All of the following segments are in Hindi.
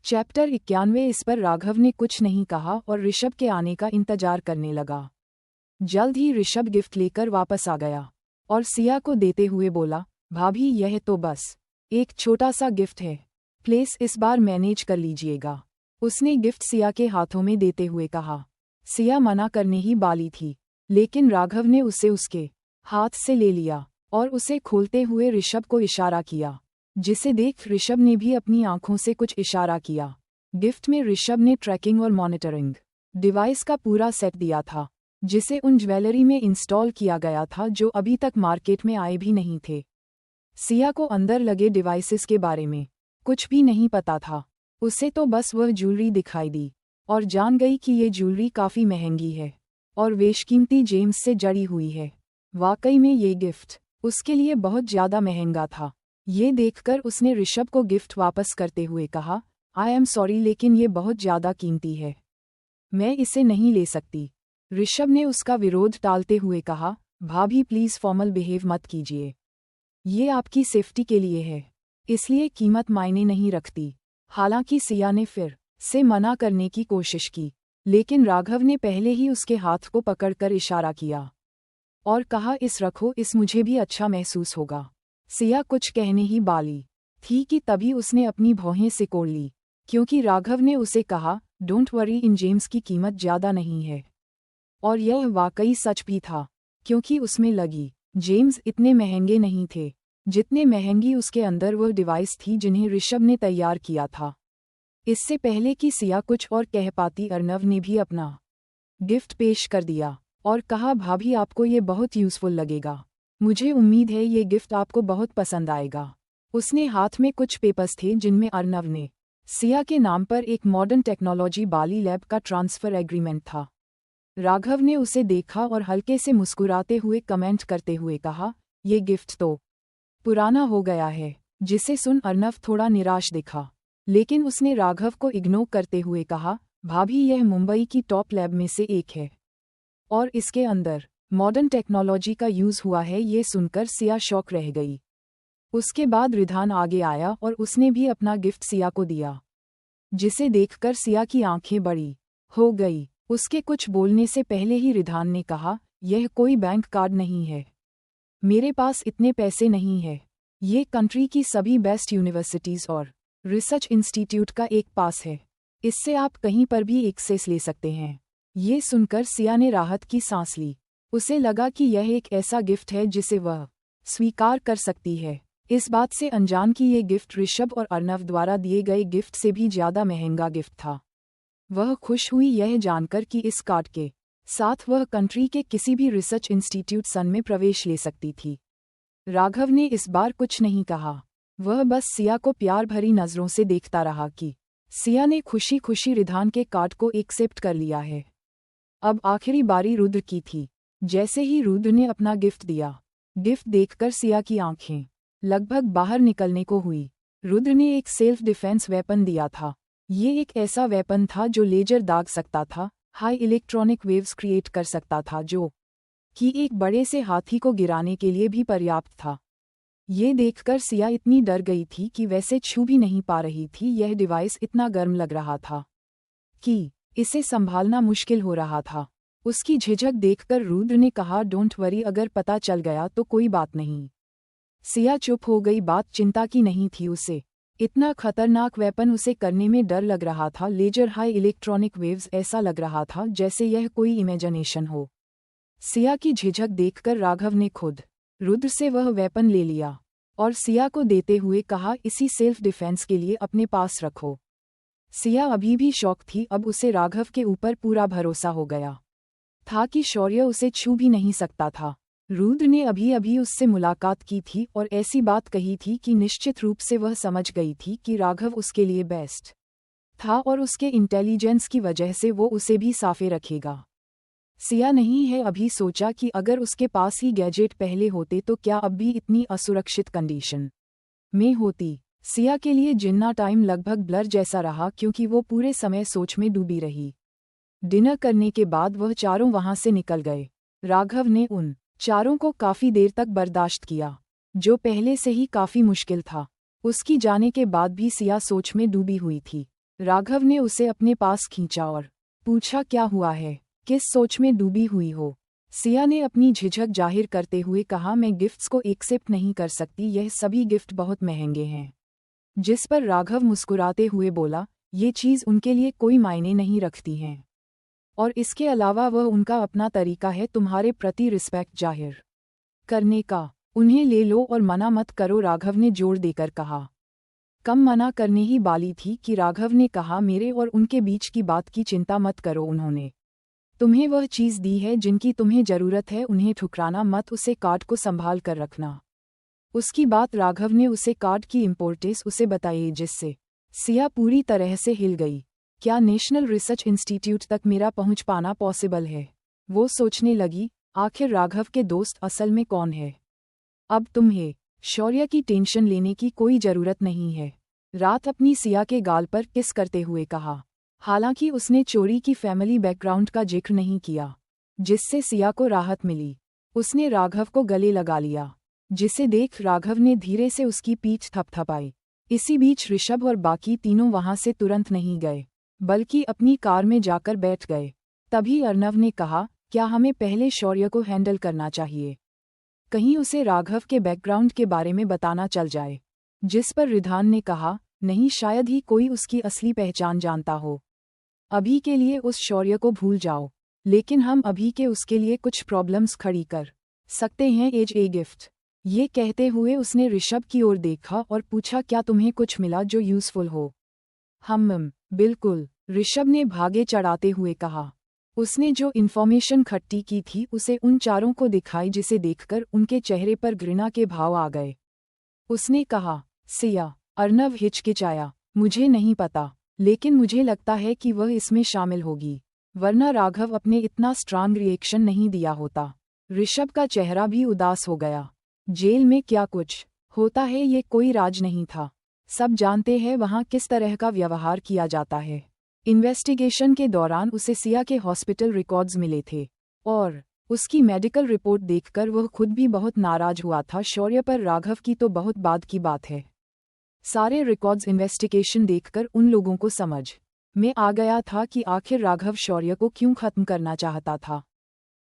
चैप्टर 91। इस पर राघव ने कुछ नहीं कहा और ऋषभ के आने का इंतजार करने लगा। जल्द ही ऋषभ गिफ्ट लेकर वापस आ गया और सिया को देते हुए बोला, भाभी यह तो बस एक छोटा सा गिफ्ट है, प्लीज इस बार मैनेज कर लीजिएगा। उसने गिफ्ट सिया के हाथों में देते हुए कहा। सिया मना करने ही वाली थी, लेकिन राघव ने उसे उसके हाथ से ले लिया और उसे खोलते हुए ऋषभ को इशारा किया, जिसे देख ऋषभ ने भी अपनी आंखों से कुछ इशारा किया। गिफ्ट में ऋषभ ने ट्रैकिंग और मॉनिटरिंग डिवाइस का पूरा सेट दिया था, जिसे उन ज्वेलरी में इंस्टॉल किया गया था जो अभी तक मार्केट में आए भी नहीं थे। सिया को अंदर लगे डिवाइसेस के बारे में कुछ भी नहीं पता था। उसे तो बस वह ज्वेलरी दिखाई दी और जान गई कि ये ज्वेलरी काफ़ी महंगी है और बेशकीमती जेम्स से जड़ी हुई है। वाकई में ये गिफ्ट उसके लिए बहुत ज़्यादा महंगा था। ये देखकर उसने ऋषभ को गिफ्ट वापस करते हुए कहा, आई एम सॉरी लेकिन ये बहुत ज़्यादा कीमती है, मैं इसे नहीं ले सकती। ऋषभ ने उसका विरोध टालते हुए कहा, भाभी प्लीज़ फॉर्मल बिहेव मत कीजिए, ये आपकी सेफ्टी के लिए है, इसलिए कीमत मायने नहीं रखती। हालांकि सिया ने फिर से मना करने की कोशिश की, लेकिन राघव ने पहले ही उसके हाथ को पकड़कर इशारा किया और कहा, इस रखो, इस मुझे भी अच्छा महसूस होगा। सिया कुछ कहने ही वाली थी कि तभी उसने अपनी भौहें सिकोड़ ली, क्योंकि राघव ने उसे कहा, डोंट वरी, इन जेम्स की कीमत ज़्यादा नहीं है। और यह वाकई सच भी था, क्योंकि उसमें लगी जेम्स इतने महंगे नहीं थे जितने महंगी उसके अंदर वह डिवाइस थी जिन्हें ऋषभ ने तैयार किया था। इससे पहले कि सिया कुछ और कह पाती, अर्नव ने भी अपना गिफ्ट पेश कर दिया और कहा, भाभी आपको ये बहुत यूज़फुल लगेगा, मुझे उम्मीद है ये गिफ्ट आपको बहुत पसंद आएगा। उसने हाथ में कुछ पेपर्स थे जिनमें अर्नव ने सिया के नाम पर एक मॉडर्न टेक्नोलॉजी बाली लैब का ट्रांसफ़र एग्रीमेंट था। राघव ने उसे देखा और हल्के से मुस्कुराते हुए कमेंट करते हुए कहा, ये गिफ्ट तो पुराना हो गया है, जिसे सुन अर्नव थोड़ा निराश दिखा, लेकिन उसने राघव को इग्नोर करते हुए कहा, भाभी यह मुंबई की टॉप लैब में से एक है और इसके अंदर मॉडर्न टेक्नोलॉजी का यूज़ हुआ है। ये सुनकर सिया शॉक रह गई। उसके बाद रिधान आगे आया और उसने भी अपना गिफ्ट सिया को दिया, जिसे देखकर सिया की आंखें बड़ी हो गई। उसके कुछ बोलने से पहले ही रिधान ने कहा, यह कोई बैंक कार्ड नहीं है, मेरे पास इतने पैसे नहीं है, ये कंट्री की सभी बेस्ट यूनिवर्सिटीज़ और रिसर्च इंस्टीट्यूट का एक पास है, इससे आप कहीं पर भी एक्सेस ले सकते हैं। ये सुनकर सिया ने राहत की सांस ली। उसे लगा कि यह एक ऐसा गिफ्ट है जिसे वह स्वीकार कर सकती है, इस बात से अनजान कि ये गिफ्ट ऋषभ और अर्नव द्वारा दिए गए गिफ्ट से भी ज़्यादा महंगा गिफ्ट था। वह खुश हुई यह जानकर कि इस कार्ड के साथ वह कंट्री के किसी भी रिसर्च इंस्टीट्यूट सन में प्रवेश ले सकती थी। राघव ने इस बार कुछ नहीं कहा, वह बस सिया को प्यार भरी नज़रों से देखता रहा कि सिया ने खुशी खुशी रिधान के कार्ड को एक्सेप्ट कर लिया है। अब आखिरी बारी रुद्र की थी। जैसे ही रुद्र ने अपना गिफ्ट दिया, गिफ्ट देखकर सिया की आंखें लगभग बाहर निकलने को हुई। रुद्र ने एक सेल्फ डिफेंस वेपन दिया था। ये एक ऐसा वेपन था जो लेजर दाग सकता था, हाई इलेक्ट्रॉनिक वेव्स क्रिएट कर सकता था, जो कि एक बड़े से हाथी को गिराने के लिए भी पर्याप्त था। ये देखकर सिया इतनी डर गई थी कि वैसे छू भी नहीं पा रही थी। यह डिवाइस इतना गर्म लग रहा था कि इसे संभालना मुश्किल हो रहा था। उसकी झिझक देखकर रुद्र ने कहा, डोंट वरी, अगर पता चल गया तो कोई बात नहीं। सिया चुप हो गई। बात चिंता की नहीं थी, उसे इतना खतरनाक वेपन उसे करने में डर लग रहा था। लेजर हाई इलेक्ट्रॉनिक वेव्स, ऐसा लग रहा था जैसे यह कोई इमेजिनेशन हो। सिया की झिझक देखकर राघव ने खुद रुद्र से वह वेपन ले लिया और सिया को देते हुए कहा, इसी सेल्फ डिफेंस के लिए अपने पास रखो। सिया अभी भी शौक थी, अब उसे राघव के ऊपर पूरा भरोसा हो गया था कि शौर्य उसे छू भी नहीं सकता था। रुद्र ने अभी अभी उससे मुलाकात की थी और ऐसी बात कही थी कि निश्चित रूप से वह समझ गई थी कि राघव उसके लिए बेस्ट था और उसके इंटेलिजेंस की वजह से वो उसे भी साफे रखेगा। सिया नहीं है अभी सोचा कि अगर उसके पास ही गैजेट पहले होते तो क्या अब भी इतनी असुरक्षित कंडीशन में होती। सिया के लिए जिन्ना टाइम लगभग ब्लर जैसा रहा, क्योंकि वो पूरे समय सोच में डूबी रही। डिनर करने के बाद वह चारों वहां से निकल गए। राघव ने उन चारों को काफी देर तक बर्दाश्त किया, जो पहले से ही काफी मुश्किल था। उसकी जाने के बाद भी सिया सोच में डूबी हुई थी। राघव ने उसे अपने पास खींचा और पूछा, क्या हुआ है, किस सोच में डूबी हुई हो। सिया ने अपनी झिझक जाहिर करते हुए कहा, मैं गिफ्ट्स को एक्सेप्ट नहीं कर सकती, यह सभी गिफ्ट बहुत महंगे हैं। जिस पर राघव मुस्कुराते हुए बोला, ये चीज़ उनके लिए कोई मायने नहीं रखती हैं, और इसके अलावा वह उनका अपना तरीका है तुम्हारे प्रति रिस्पेक्ट जाहिर करने का। उन्हें ले लो और मना मत करो, राघव ने जोर देकर कहा। कम मना करने ही वाली थी कि राघव ने कहा, मेरे और उनके बीच की बात की चिंता मत करो, उन्होंने तुम्हें वह चीज़ दी है जिनकी तुम्हें ज़रूरत है, उन्हें ठुकराना मत, उसे कार्ड को संभाल कर रखना। उसकी बात राघव ने उसे कार्ड की इम्पोर्टेंस उसे बताई, जिससे सिया पूरी तरह से हिल गई। क्या नेशनल रिसर्च इंस्टीट्यूट तक मेरा पहुंच पाना पॉसिबल है? वो सोचने लगी, आखिर राघव के दोस्त असल में कौन है। अब तुम्हें शौर्य की टेंशन लेने की कोई ज़रूरत नहीं है, रात अपनी सिया के गाल पर किस करते हुए कहा। हालांकि उसने चोरी की फैमिली बैकग्राउंड का जिक्र नहीं किया, जिससे सिया को राहत मिली। उसने राघव को गले लगा लिया, जिसे देख राघव ने धीरे से उसकी पीठ थपथपाई। इसी बीच ऋषभ और बाकी तीनों वहां से तुरंत नहीं गए, बल्कि अपनी कार में जाकर बैठ गए। तभी अर्नव ने कहा, क्या हमें पहले शौर्य को हैंडल करना चाहिए, कहीं उसे राघव के बैकग्राउंड के बारे में बताना चल जाए। जिस पर रिधान ने कहा, नहीं, शायद ही कोई उसकी असली पहचान जानता हो। अभी के लिए उस शौर्य को भूल जाओ, लेकिन हम अभी के उसके लिए कुछ प्रॉब्लम्स खड़ी कर सकते हैं एज ए गिफ्ट। ये कहते हुए उसने ऋषभ की ओर देखा और पूछा, क्या तुम्हें कुछ मिला जो यूज़फुल हो? बिल्कुल, ऋषभ ने भागे चढ़ाते हुए कहा। उसने जो इन्फॉर्मेशन इकट्ठी की थी उसे उन चारों को दिखाई, जिसे देखकर उनके चेहरे पर घृणा के भाव आ गए। उसने कहा, सिया। अर्नव हिचकिचाया, मुझे नहीं पता, लेकिन मुझे लगता है कि वह इसमें शामिल होगी, वरना राघव अपने इतना स्ट्रांग रिएक्शन नहीं दिया होता। ऋषभ का चेहरा भी उदास हो गया। जेल में क्या कुछ होता है ये कोई राज नहीं था, सब जानते हैं वहाँ किस तरह का व्यवहार किया जाता है। इन्वेस्टिगेशन के दौरान उसे सिया के हॉस्पिटल रिकॉर्ड्स मिले थे, और उसकी मेडिकल रिपोर्ट देखकर वह खुद भी बहुत नाराज हुआ था। शौर्य पर राघव की तो बहुत बाद की बात है। सारे रिकॉर्ड्स इन्वेस्टिगेशन देखकर उन लोगों को समझ में आ गया था कि आखिर राघव शौर्य को क्यों खत्म करना चाहता था।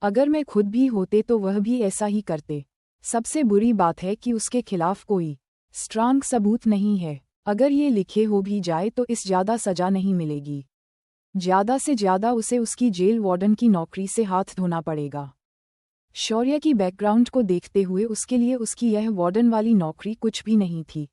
अगर मैं खुद भी होते तो वह भी ऐसा ही करते। सबसे बुरी बात है कि उसके खिलाफ कोई स्ट्रांग सबूत नहीं है। अगर ये लिखे हो भी जाए तो इस ज़्यादा सजा नहीं मिलेगी, ज़्यादा से ज़्यादा उसे उसकी जेल वार्डन की नौकरी से हाथ धोना पड़ेगा। शौर्य की बैकग्राउंड को देखते हुए उसके लिए उसकी यह वार्डन वाली नौकरी कुछ भी नहीं थी।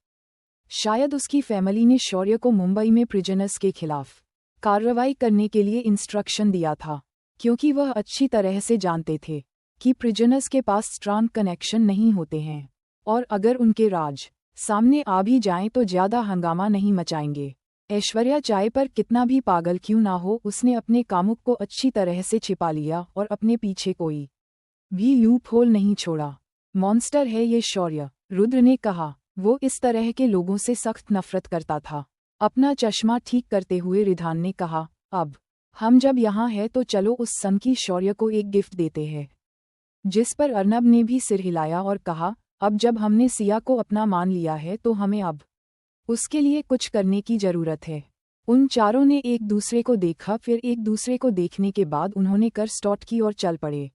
शायद उसकी फैमिली ने शौर्य को मुंबई में प्रिजनर्स के खिलाफ कार्रवाई करने के लिए इंस्ट्रक्शन दिया था, क्योंकि वह अच्छी तरह से जानते थे कि प्रिजनर्स के पास स्ट्रांग कनेक्शन नहीं होते हैं, और अगर उनके राज सामने आ भी जाएं तो ज़्यादा हंगामा नहीं मचाएंगे। ऐश्वर्या चाहे पर कितना भी पागल क्यों ना हो, उसने अपने कामुक को अच्छी तरह से छिपा लिया और अपने पीछे कोई भी लूप होल नहीं छोड़ा। मॉन्स्टर है ये शौर्य, रुद्र ने कहा। वो इस तरह के लोगों से सख्त नफरत करता था। अपना चश्मा ठीक करते हुए रिधान ने कहा, अब हम जब यहाँ हैं तो चलो उस सनकी शौर्य को एक गिफ्ट देते हैं। जिस पर अर्नब ने भी सिर हिलाया और कहा, अब जब हमने सिया को अपना मान लिया है तो हमें अब उसके लिए कुछ करने की जरूरत है। उन चारों ने एक दूसरे को देखा, फिर एक दूसरे को देखने के बाद उन्होंने कर स्टॉट की और चल पड़े।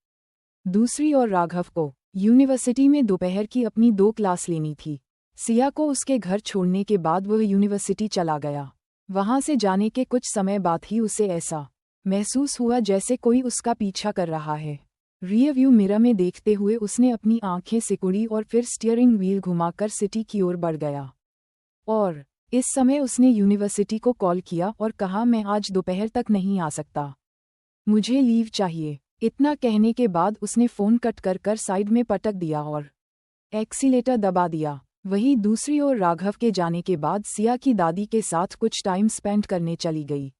दूसरी ओर राघव को यूनिवर्सिटी में दोपहर की अपनी 2 क्लास लेनी थी। सिया को उसके घर छोड़ने के बाद वह यूनिवर्सिटी चला गया। वहां से जाने के कुछ समय बाद ही उसे ऐसा महसूस हुआ जैसे कोई उसका पीछा कर रहा है। रियर व्यू मिरर में देखते हुए उसने अपनी आंखें सिकुड़ी और फिर स्टीयरिंग व्हील घुमाकर सिटी की ओर बढ़ गया। और इस समय उसने यूनिवर्सिटी को कॉल किया और कहा, मैं आज दोपहर तक नहीं आ सकता, मुझे लीव चाहिए। इतना कहने के बाद उसने फ़ोन कट कर साइड में पटक दिया और एक्सीलेटर दबा दिया। वहीं दूसरी ओर राघव के जाने के बाद सिया की दादी के साथ कुछ टाइम स्पेंड करने चली गई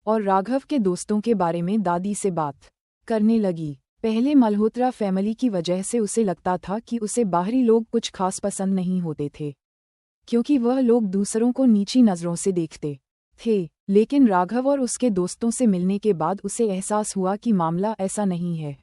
और राघव के दोस्तों के बारे में दादी से बात करने लगी। पहले मल्होत्रा फैमिली की वजह से उसे लगता था कि उसे बाहरी लोग कुछ खास पसंद नहीं होते थे, क्योंकि वह लोग दूसरों को नीची नज़रों से देखते थे। लेकिन राघव और उसके दोस्तों से मिलने के बाद उसे एहसास हुआ कि मामला ऐसा नहीं है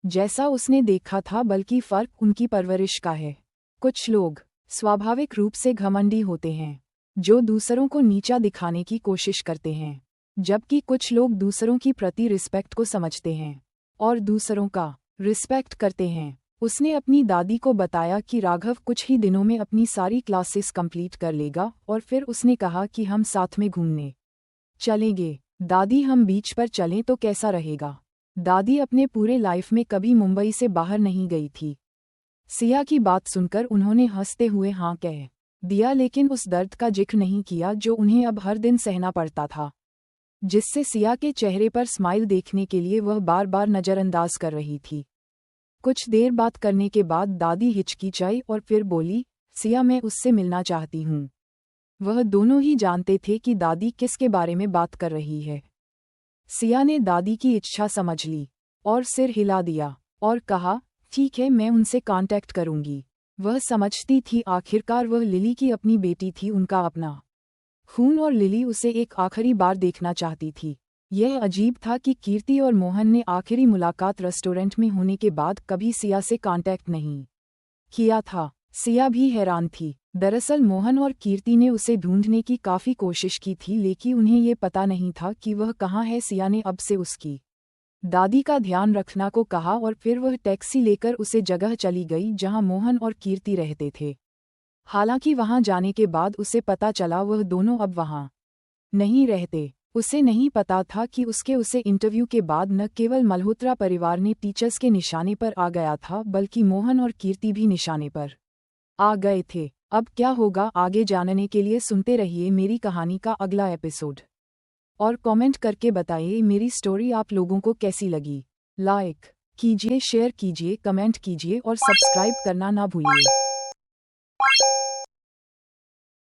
जैसा उसने देखा था, बल्कि फ़र्क उनकी परवरिश का है। कुछ लोग स्वाभाविक रूप से घमंडी होते हैं, जो दूसरों को नीचा दिखाने की कोशिश करते हैं, जबकि कुछ लोग दूसरों की प्रति रिस्पेक्ट को समझते हैं और दूसरों का रिस्पेक्ट करते हैं। उसने अपनी दादी को बताया कि राघव कुछ ही दिनों में अपनी सारी क्लासेस कंप्लीट कर लेगा और फिर उसने कहा कि हम साथ में घूमने चलेंगे। दादी, हम बीच पर चलें तो कैसा रहेगा? दादी अपने पूरे लाइफ में कभी मुंबई से बाहर नहीं गई थी। सिया की बात सुनकर उन्होंने हंसते हुए हाँ कह दिया, लेकिन उस दर्द का जिक्र नहीं किया जो उन्हें अब हर दिन सहना पड़ता था, जिससे सिया के चेहरे पर स्माइल देखने के लिए वह बार बार नज़रअंदाज कर रही थी। कुछ देर बात करने के बाद दादी हिचकिचाई और फिर बोली, सिया, मैं उससे मिलना चाहती हूँ। वह दोनों ही जानते थे कि दादी किसके बारे में बात कर रही है। सिया ने दादी की इच्छा समझ ली और सिर हिला दिया और कहा, ठीक है, मैं उनसे कांटेक्ट करूंगी। वह समझती थी आखिरकार वह लिली की अपनी बेटी थी, उनका अपना खून, और लिली उसे एक आखिरी बार देखना चाहती थी। यह अजीब था कि कीर्ति और मोहन ने आखिरी मुलाकात रेस्टोरेंट में होने के बाद कभी सिया से कांटेक्ट नहीं किया था। सिया भी हैरान थी। दरअसल मोहन और कीर्ति ने उसे ढूंढने की काफ़ी कोशिश की थी, लेकिन उन्हें ये पता नहीं था कि वह कहाँ है। सिया ने अब से उसकी दादी का ध्यान रखना को कहा और फिर वह टैक्सी लेकर उसे जगह चली गई जहां मोहन और कीर्ति रहते थे। हालांकि वहां जाने के बाद उसे पता चला वह दोनों अब वहां नहीं रहते। उसे नहीं पता था कि उसे इंटरव्यू के बाद न केवल मल्होत्रा परिवार ने टीचर्स के निशाने पर आ गया था, बल्कि मोहन और कीर्ति भी निशाने पर आ गए थे। अब क्या होगा आगे जानने के लिए सुनते रहिए मेरी कहानी का अगला एपिसोड और कमेंट करके बताइए मेरी स्टोरी आप लोगों को कैसी लगी। लाइक कीजिए, शेयर कीजिए, कमेंट कीजिए और सब्सक्राइब करना ना भूलिए।